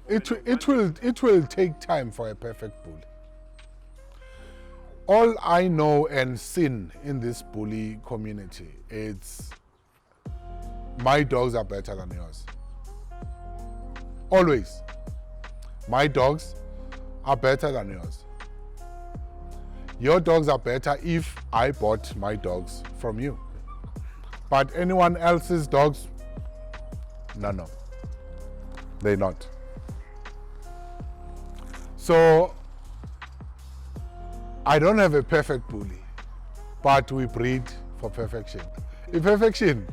It will take time for a perfect bully. All I know and seen in this bully community, it's my dogs are better than yours. Always. My dogs are better than yours. Your dogs are better if I bought my dogs from you. But anyone else's dogs, no. They're not. So, I don't have a perfect bully, but we breed for perfection. In perfection,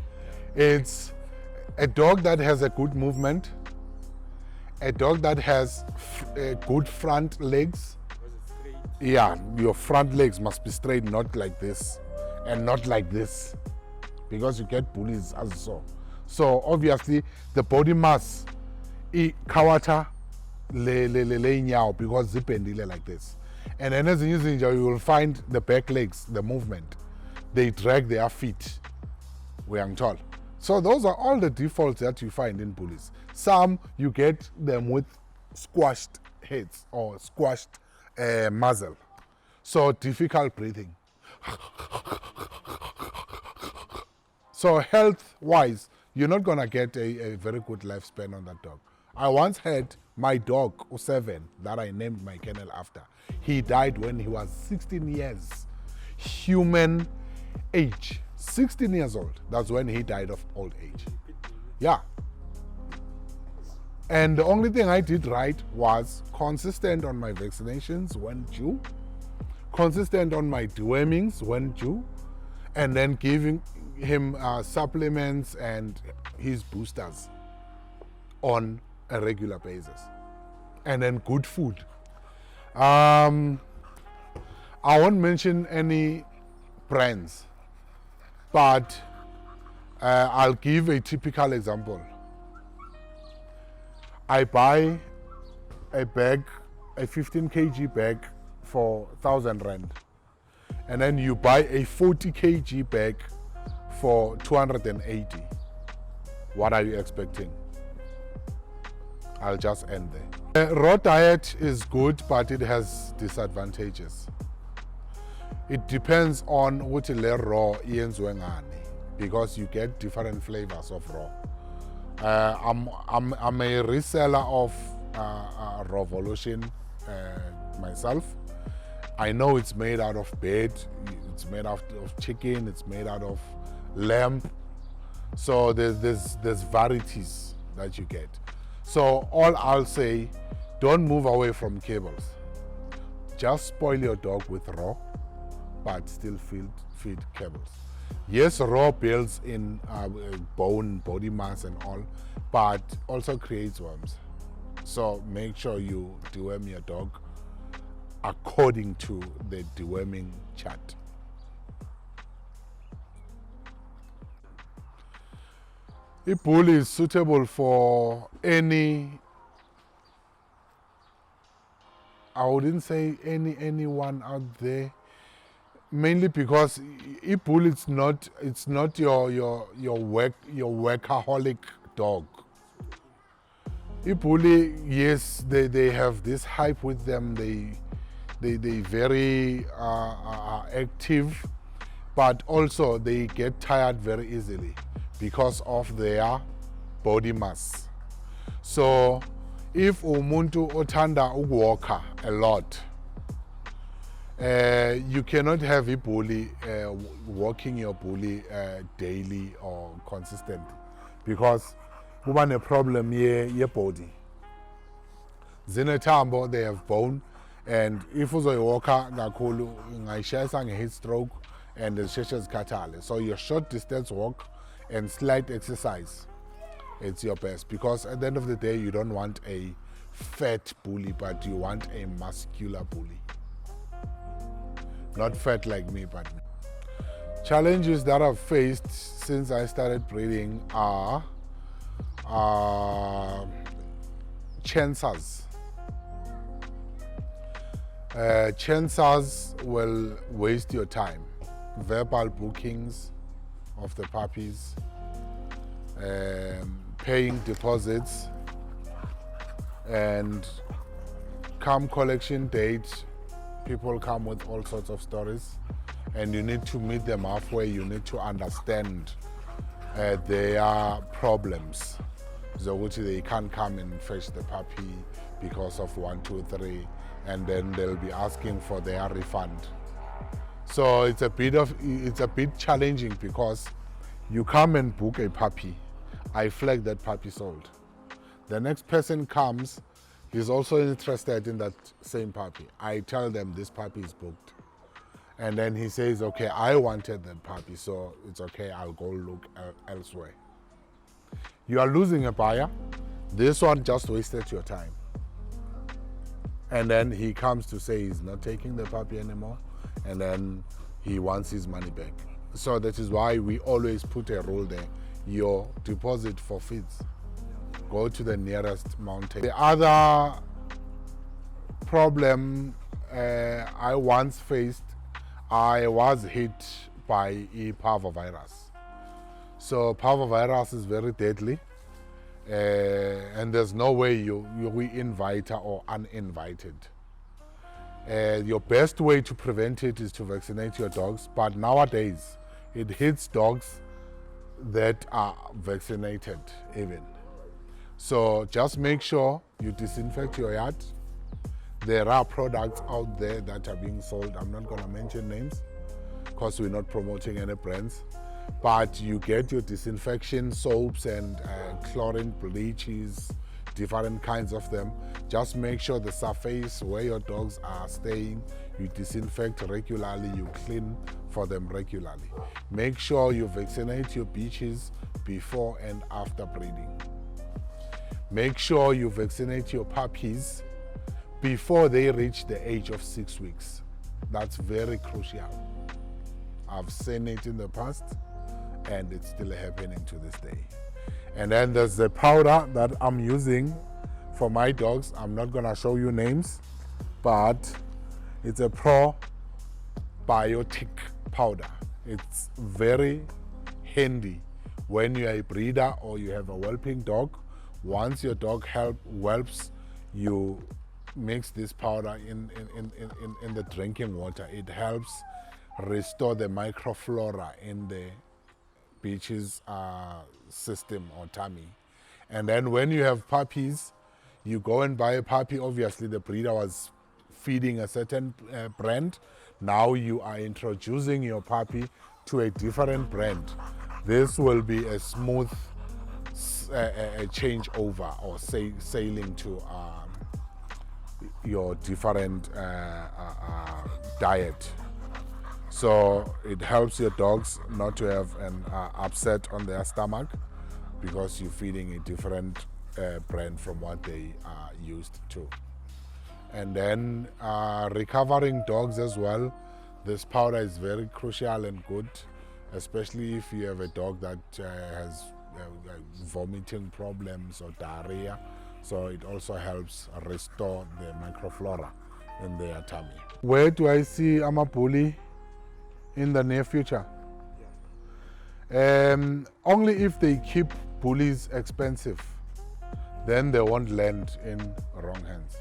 it's a dog that has a good movement, a dog that has good front legs. Yeah, your front legs must be straight, not like this, and not like this, because you get bullies as so. So obviously, the body mass, kawata le nyao, because zipendile like this. And then as you you will find the back legs, the movement. They drag their feet. We are tall. So those are all the defaults that you find in bullies. Some you get them with squashed heads or squashed muzzle. So difficult breathing. So health-wise, you're not gonna get a very good lifespan on that dog. I once had my dog, 7, that I named my kennel after. He died when he was 16 years. Human age. 16 years old. That's when he died of old age. Yeah. And the only thing I did right was consistent on my vaccinations when due, consistent on my dewormings when due, and then giving him supplements and his boosters on a regular basis. And then good food. I won't mention any brands, but I'll give a typical example. I buy a bag, a 15 kg bag for 1,000 rand. And then you buy a 40 kg bag for 280. What are you expecting? I'll just end there. Raw diet is good, but it has disadvantages. It depends on which le raw yenziwe ngani, because you get different flavors of raw. I'm a reseller of Revolution myself. I know it's made out of bird, it's made out of chicken, it's made out of lamb. So there's varieties that you get. So all I'll say, don't move away from kibbles. Just spoil your dog with raw, but still feed kibbles. Yes, raw builds in bone, body mass and all, but also creates worms. So make sure you deworm your dog according to the deworming chart. Pitbull is suitable for any, I wouldn't say anyone out there, mainly because Pitbull it's not your workaholic dog. Pitbull, yes, they have this hype with them. They very active, but also they get tired very easily because of their body mass. So if umuntu othanda ukuwalka a lot, you cannot have a bully walking your bully daily or consistently, because we have a problem your body. Zinethambo, they have bone, and if uzoyiwalka kakhulu ngayishayisa nge-heat stroke and zisheshe zikhathale. So your short distance walk and slight exercise, it's your best, because at the end of the day you don't want a fat bully, but you want a muscular bully. Not fat like me, but me. Challenges that I've faced since I started breeding are chancers. Chancers will waste your time. Verbal bookings, of the puppies, paying deposits, and come collection date, people come with all sorts of stories, and you need to meet them halfway. You need to understand their problems. So which they can't come and fetch the puppy because of 1, 2, 3, and then they'll be asking for their refund. So it's a bit challenging because you come and book a puppy, I flag that puppy sold. The next person comes, he's also interested in that same puppy. I tell them this puppy is booked. And then he says, okay, I wanted that puppy, so it's okay, I'll go look elsewhere. You are losing a buyer. This one just wasted your time. And then he comes to say he's not taking the puppy anymore, and then he wants his money back. So that is why we always put a rule there. Your deposit forfeits. Go to the nearest mountain. The other problem I once faced, I was hit by Parvo virus. So Parvo virus is very deadly, and there's no way we invite or uninvited. Your best way to prevent it is to vaccinate your dogs, but nowadays it hits dogs that are vaccinated even. So just make sure you disinfect your yard. There are products out there that are being sold. I'm not going to mention names because we're not promoting any brands, but you get your disinfection soaps and chlorine bleaches, different kinds of them. Just make sure the surface where your dogs are staying, you disinfect regularly, you clean for them regularly. Make sure you vaccinate your beaches before and after breeding. Make sure you vaccinate your puppies before they reach the age of 6 weeks. That's very crucial. I've seen it in the past, and it's still happening to this day. And then there's the powder that I'm using for my dogs. I'm not gonna show you names, but it's a probiotic powder. It's very handy when you're a breeder or you have a whelping dog. Once your dog whelps, you mix this powder in the drinking water. It helps restore the microflora in the beach's system or tummy. And then when you have puppies, you go and buy a puppy. Obviously the breeder was feeding a certain brand. Now you are introducing your puppy to a different brand. This will be a smooth a changeover or sailing to your different diet. So it helps your dogs not to have an upset on their stomach because you're feeding a different brand from what they are used to. And then recovering dogs as well, this powder is very crucial and good, especially if you have a dog that has vomiting problems or diarrhea. So it also helps restore the microflora in their tummy. Where do I see bully in the near future? Only if they keep bullies expensive, then they won't land in wrong hands.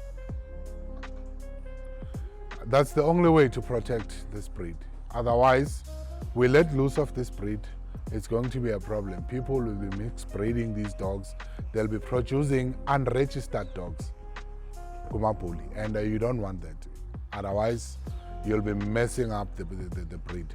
That's the only way to protect this breed. Otherwise, we let loose of this breed, it's going to be a problem. People will be mixed breeding these dogs. They'll be producing unregistered dogs, and you don't want that. Otherwise, you'll be messing up the breed.